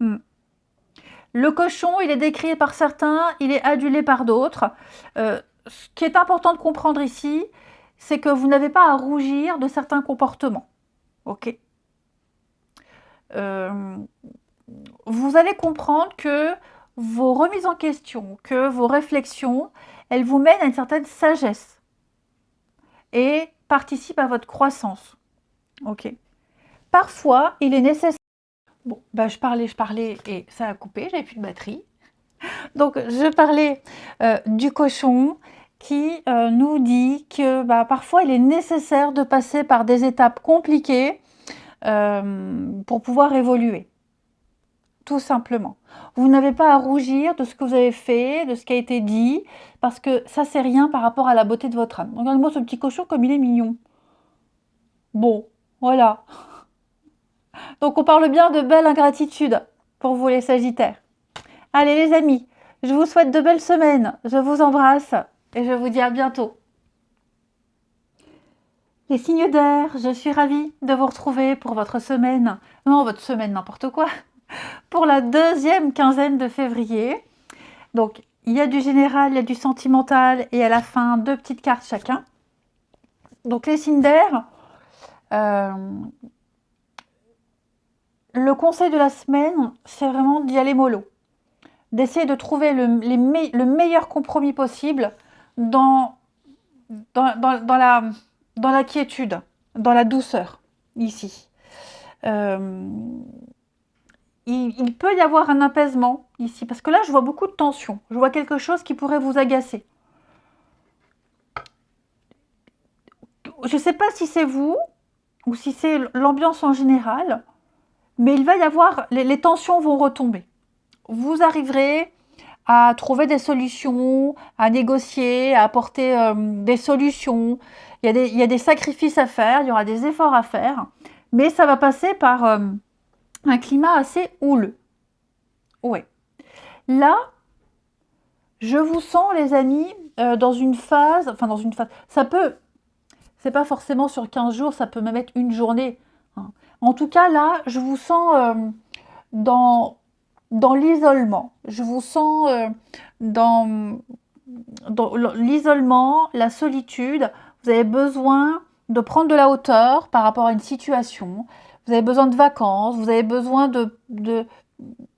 Le cochon, il est décrié par certains, il est adulé par d'autres. Ce qui est important de comprendre ici, c'est que vous n'avez pas à rougir de certains comportements. Ok. Vous allez comprendre que vos remises en question, que vos réflexions, elles vous mènent à une certaine sagesse et participent à votre croissance. Ok. Parfois, il est nécessaire. Bon, je parlais et ça a coupé, j'avais plus de batterie. Donc, je parlais du cochon qui nous dit que parfois, il est nécessaire de passer par des étapes compliquées pour pouvoir évoluer. Tout simplement. Vous n'avez pas à rougir de ce que vous avez fait, de ce qui a été dit, parce que ça, c'est rien par rapport à la beauté de votre âme. Regardez-moi ce petit cochon comme il est mignon. Bon, voilà. Donc, on parle bien de belle ingratitude pour vous, les Sagittaires. Allez, les amis, je vous souhaite de belles semaines. Je vous embrasse et je vous dis à bientôt. Les signes d'air, je suis ravie de vous retrouver pour votre semaine. Non, votre semaine, n'importe quoi. Pour la deuxième quinzaine de février. Donc, il y a du général, il y a du sentimental et à la fin, 2 petites cartes chacun. Donc, les signes d'air, le conseil de la semaine, c'est vraiment d'y aller mollo. D'essayer de trouver le meilleur compromis possible dans la quiétude, dans la douceur, ici. Il peut y avoir un apaisement ici, parce que là, je vois beaucoup de tension. Je vois quelque chose qui pourrait vous agacer. Je ne sais pas si c'est vous, ou si c'est l'ambiance en général, mais il va y avoir, les tensions vont retomber. Vous arriverez à trouver des solutions, à négocier, à apporter des solutions. Il y a des sacrifices à faire, il y aura des efforts à faire, mais ça va passer par un climat assez houleux. Ouais. Là, je vous sens, les amis, dans une phase, ça peut, c'est pas forcément sur 15 jours, ça peut même être une journée, hein. En tout cas, là, je vous sens dans, dans l'isolement. Je vous sens dans, dans l'isolement, la solitude. Vous avez besoin de prendre de la hauteur par rapport à une situation. Vous avez besoin de vacances, vous avez besoin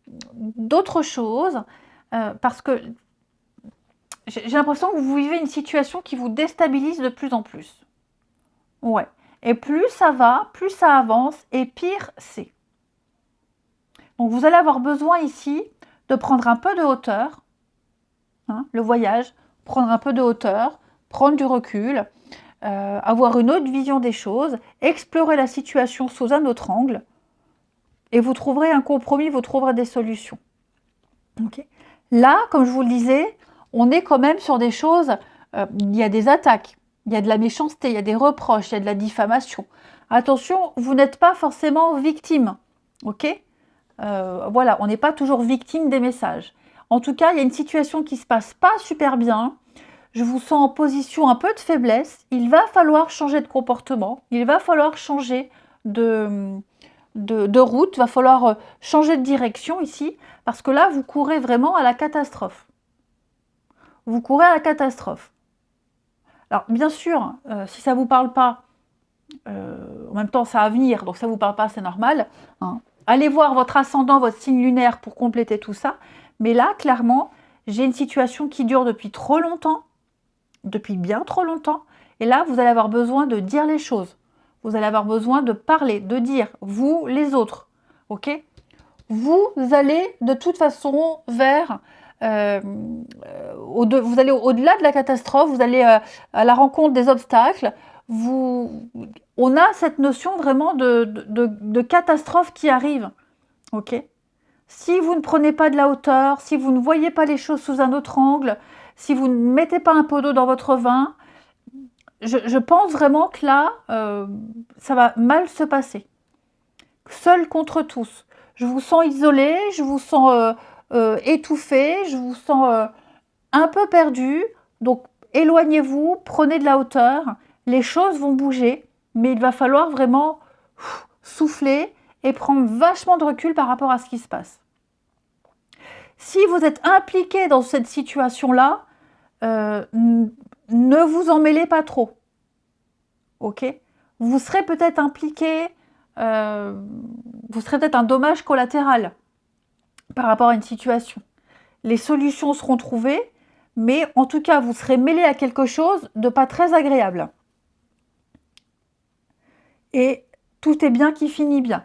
d'autres choses, parce que j'ai l'impression que vous vivez une situation qui vous déstabilise de plus en plus. Ouais. Et plus ça va, plus ça avance, et pire c'est. Donc vous allez avoir besoin ici de prendre un peu de hauteur, hein, le voyage, prendre un peu de hauteur, prendre du recul, avoir une autre vision des choses, explorer la situation sous un autre angle, et vous trouverez un compromis, vous trouverez des solutions. Okay. Là, comme je vous le disais, on est quand même sur des choses, il y a des attaques, il y a de la méchanceté, il y a des reproches, il y a de la diffamation. Attention, vous n'êtes pas forcément victime, ok? Voilà, on n'est pas toujours victime des messages. En tout cas, il y a une situation qui ne se passe pas super bien. Je vous sens en position un peu de faiblesse. Il va falloir changer de comportement. Il va falloir changer de route. Il va falloir changer de direction ici. Parce que là, vous courez vraiment à la catastrophe. Vous courez à la catastrophe. Alors, bien sûr, si ça ne vous parle pas, en même temps, ça va venir. Donc, ça ne vous parle pas, c'est normal, hein. Allez voir votre ascendant, votre signe lunaire pour compléter tout ça. Mais là, clairement, j'ai une situation qui dure depuis trop longtemps, depuis bien trop longtemps. Et là, vous allez avoir besoin de dire les choses. Vous allez avoir besoin de parler, de dire, vous, les autres. Ok? Vous allez de toute façon vers... vous allez au-delà de la catastrophe, vous allez à la rencontre des obstacles. On a cette notion vraiment de catastrophe qui arrive. Ok? Si vous ne prenez pas de la hauteur, si vous ne voyez pas les choses sous un autre angle, si vous ne mettez pas un peu d'eau dans votre vin, je pense vraiment que là, ça va mal se passer. Seul contre tous. Je vous sens isolé, je vous sens étouffé, je vous sens un peu perdu. Donc, éloignez-vous, prenez de la hauteur. Les choses vont bouger, mais il va falloir vraiment souffler et prendre vachement de recul par rapport à ce qui se passe. Si vous êtes impliqué dans cette situation-là, ne vous en mêlez pas trop. Ok? Vous serez peut-être impliqué, vous serez peut-être un dommage collatéral par rapport à une situation. Les solutions seront trouvées, mais en tout cas, vous serez mêlé à quelque chose de pas très agréable. Et tout est bien qui finit bien.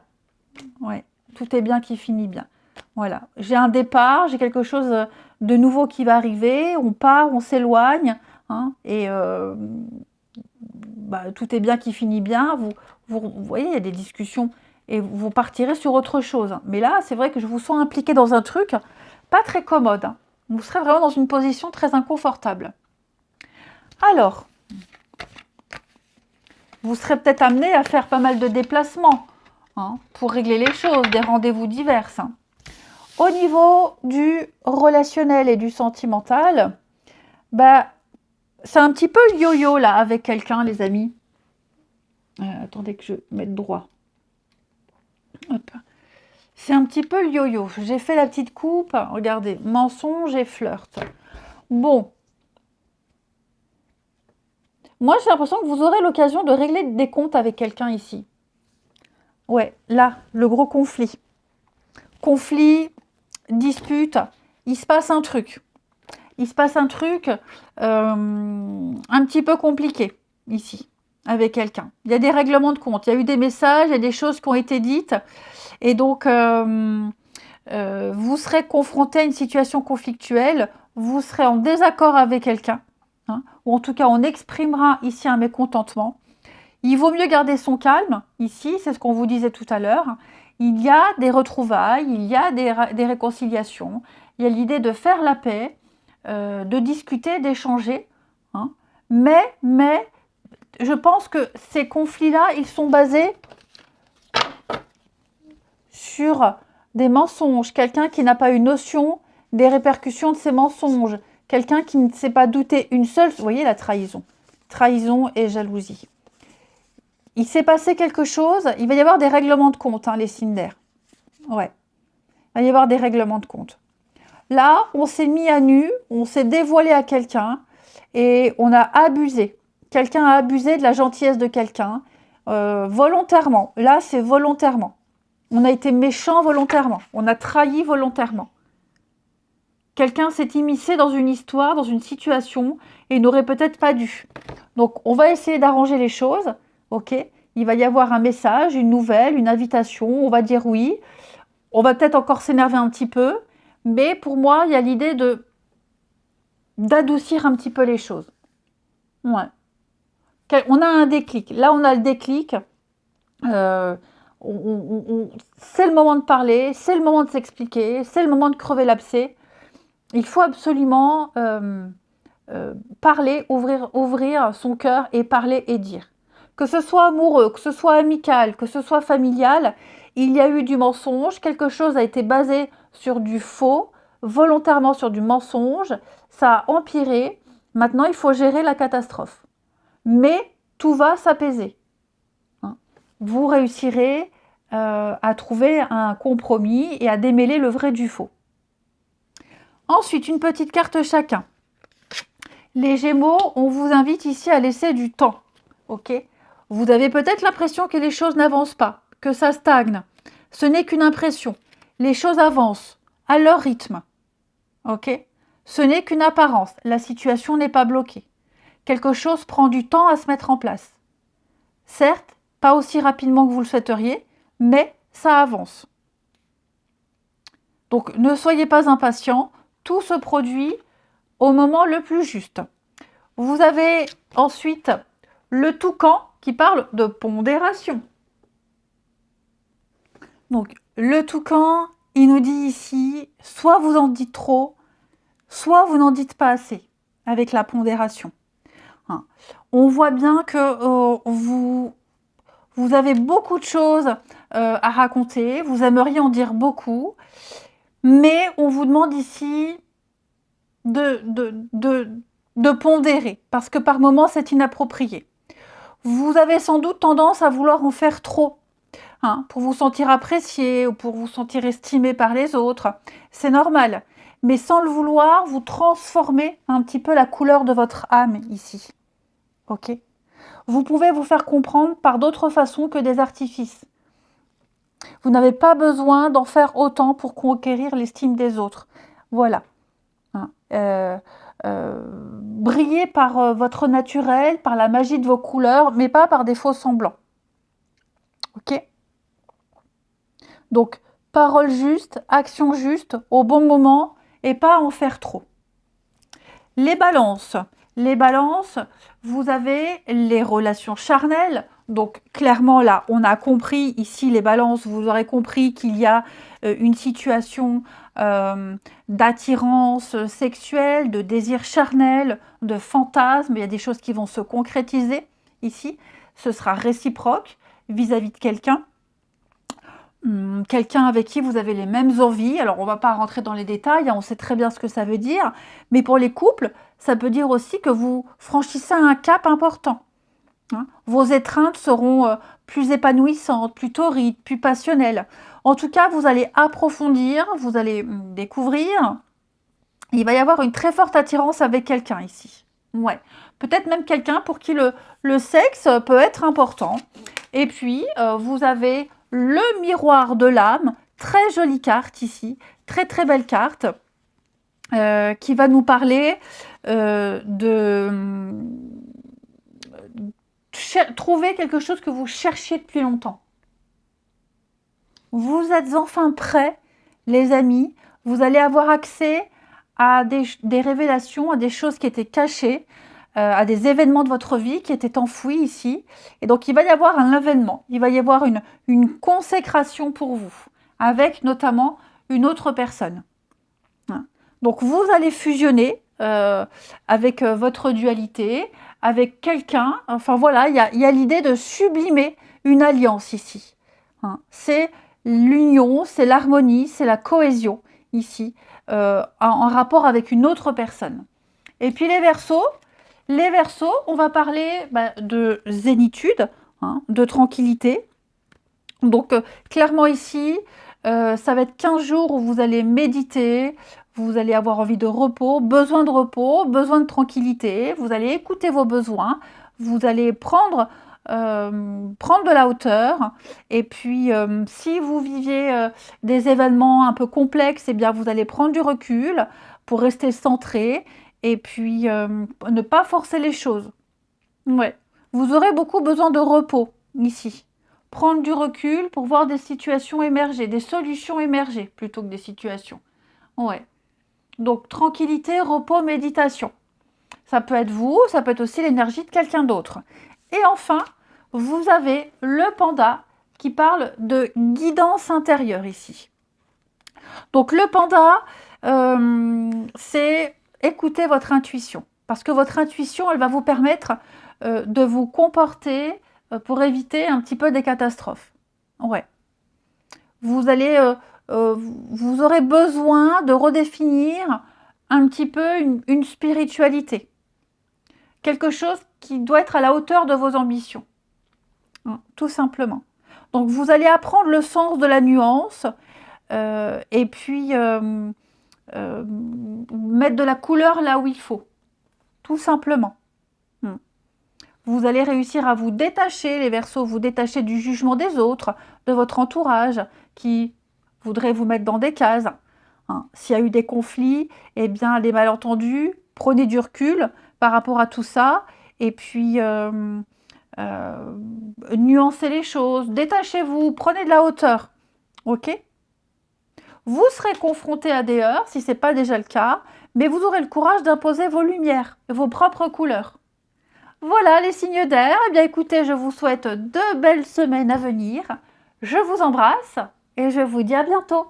Ouais, tout est bien qui finit bien. Voilà, j'ai un départ, j'ai quelque chose de nouveau qui va arriver, on part, on s'éloigne, hein, et tout est bien qui finit bien. Vous voyez, il y a des discussions et vous partirez sur autre chose. Mais là, c'est vrai que je vous sens impliqué dans un truc pas très commode, hein. Vous serez vraiment dans une position très inconfortable. Alors, vous serez peut-être amené à faire pas mal de déplacements, hein, pour régler les choses, des rendez-vous divers, hein. Au niveau du relationnel et du sentimental, c'est un petit peu le yo-yo là avec quelqu'un, les amis. Attendez que je mette droit. Hop. C'est un petit peu le yo-yo. J'ai fait la petite coupe. Regardez, mensonge et flirt. Bon. Moi, j'ai l'impression que vous aurez l'occasion de régler des comptes avec quelqu'un ici. Ouais, là, le gros conflit. Conflit, dispute, il se passe un truc. Il se passe un truc un petit peu compliqué ici, avec quelqu'un. Il y a des règlements de compte, il y a eu des messages, il y a des choses qui ont été dites. Et donc, vous serez confronté à une situation conflictuelle, vous serez en désaccord avec quelqu'un, hein, ou en tout cas, on exprimera ici un mécontentement. Il vaut mieux garder son calme, ici, c'est ce qu'on vous disait tout à l'heure. Il y a des retrouvailles, il y a des réconciliations, il y a l'idée de faire la paix, de discuter, d'échanger, hein. Mais, je pense que ces conflits-là, ils sont basés sur des mensonges, quelqu'un qui n'a pas eu notion des répercussions de ces mensonges, quelqu'un qui ne s'est pas douté une seule... Vous voyez la trahison. Trahison et jalousie. Il s'est passé quelque chose, il va y avoir des règlements de compte, hein, les signes d'air. Ouais, il va y avoir des règlements de compte. Là, on s'est mis à nu, on s'est dévoilé à quelqu'un et on a abusé. Quelqu'un a abusé de la gentillesse de quelqu'un volontairement. Là, c'est volontairement. On a été méchant volontairement. On a trahi volontairement. Quelqu'un s'est immiscé dans une histoire, dans une situation et n'aurait peut-être pas dû. Donc, on va essayer d'arranger les choses. Ok, il va y avoir un message, une nouvelle, une invitation. On va dire oui. On va peut-être encore s'énerver un petit peu. Mais pour moi, il y a l'idée d'adoucir un petit peu les choses. Ouais. On a un déclic. Là, on a le déclic. C'est le moment de parler, c'est le moment de s'expliquer, c'est le moment de crever l'abcès. Il faut absolument parler, ouvrir son cœur et parler et dire. Que ce soit amoureux, que ce soit amical, que ce soit familial, il y a eu du mensonge, quelque chose a été basé sur du faux, volontairement sur du mensonge, ça a empiré. Maintenant, il faut gérer la catastrophe. Mais tout va s'apaiser. Vous réussirez à trouver un compromis et à démêler le vrai du faux. Ensuite, une petite carte chacun. Les Gémeaux, on vous invite ici à laisser du temps. Ok ? Vous avez peut-être l'impression que les choses n'avancent pas, que ça stagne. Ce n'est qu'une impression. Les choses avancent à leur rythme. Ok ? Ce n'est qu'une apparence. La situation n'est pas bloquée. Quelque chose prend du temps à se mettre en place. Certes, pas aussi rapidement que vous le souhaiteriez, mais ça avance. Donc, ne soyez pas impatients. Tout se produit au moment le plus juste. Vous avez ensuite le toucan qui parle de pondération. Donc, le toucan, il nous dit ici, soit vous en dites trop, soit vous n'en dites pas assez avec la pondération. On voit bien que vous avez beaucoup de choses à raconter, vous aimeriez en dire beaucoup, mais on vous demande ici de pondérer, parce que par moments c'est inapproprié. Vous avez sans doute tendance à vouloir en faire trop, pour vous sentir apprécié ou pour vous sentir estimé par les autres. C'est normal, mais sans le vouloir, vous transformez un petit peu la couleur de votre âme ici. Ok ? Vous pouvez vous faire comprendre par d'autres façons que des artifices. Vous n'avez pas besoin d'en faire autant pour conquérir l'estime des autres. Voilà. Brillez par votre naturel, par la magie de vos couleurs, mais pas par des faux semblants. Ok ? Donc, parole juste, action juste, au bon moment, et pas en faire trop. Les balances. Les balances, vous avez les relations charnelles. Donc, clairement, là, on a compris, ici, les balances, vous aurez compris qu'il y a une situation d'attirance sexuelle, de désir charnel, de fantasme. Il y a des choses qui vont se concrétiser ici. Ce sera réciproque vis-à-vis de quelqu'un. Quelqu'un avec qui vous avez les mêmes envies. Alors, on ne va pas rentrer dans les détails, on sait très bien ce que ça veut dire. Mais pour les couples, ça peut dire aussi que vous franchissez un cap important. Vos étreintes seront plus épanouissantes, plus torrides, plus passionnelles. En tout cas, vous allez approfondir, vous allez découvrir. Il va y avoir une très forte attirance avec quelqu'un ici. Ouais. Peut-être même quelqu'un pour qui le sexe peut être important. Et puis, vous avez le miroir de l'âme. Très jolie carte ici. Très, très belle carte. Qui va nous parler de trouver quelque chose que vous cherchiez depuis longtemps. Vous êtes enfin prêts, les amis. Vous allez avoir accès à des révélations, à des choses qui étaient cachées, à des événements de votre vie qui étaient enfouis ici. Et donc, il va y avoir un événement. Il va y avoir une consécration pour vous, avec notamment une autre personne. Donc, vous allez fusionner avec votre dualité, avec quelqu'un. Enfin, voilà, il y a l'idée de sublimer une alliance ici. C'est l'union, c'est l'harmonie, c'est la cohésion ici, en rapport avec une autre personne. Et puis les Verseaux, on va parler de zénitude, hein, de tranquillité. Donc clairement ici, ça va être 15 jours où vous allez méditer, vous allez avoir envie de repos, besoin de tranquillité, vous allez écouter vos besoins, vous allez prendre de la hauteur. Et puis, si vous viviez des événements un peu complexes, eh bien, vous allez prendre du recul pour rester centré et puis ne pas forcer les choses. Ouais. Vous aurez beaucoup besoin de repos ici. Prendre du recul pour voir des situations émerger, des solutions émerger plutôt que des situations. Ouais. Donc, tranquillité, repos, méditation. Ça peut être vous, ça peut être aussi l'énergie de quelqu'un d'autre. Et enfin, vous avez le panda qui parle de guidance intérieure ici. Donc le panda, c'est écouter votre intuition. Parce que votre intuition, elle va vous permettre de vous comporter pour éviter un petit peu des catastrophes. Ouais. Vous aurez besoin de redéfinir un petit peu une spiritualité. Quelque chose qui doit être à la hauteur de vos ambitions. Tout simplement. Donc vous allez apprendre le sens de la nuance et puis mettre de la couleur là où il faut. Tout simplement. Vous allez réussir à vous détacher, les Verseaux, vous détacher du jugement des autres, de votre entourage qui voudrait vous mettre dans des cases. S'il y a eu des conflits, eh bien les malentendus, prenez du recul par rapport à tout ça et puis nuancez les choses, détachez-vous, prenez de la hauteur. Ok ? Vous serez confronté à des heurts, si ce n'est pas déjà le cas, mais vous aurez le courage d'imposer vos lumières, vos propres couleurs. Voilà les signes d'air. Eh bien écoutez, je vous souhaite de belles semaines à venir. Je vous embrasse et je vous dis à bientôt.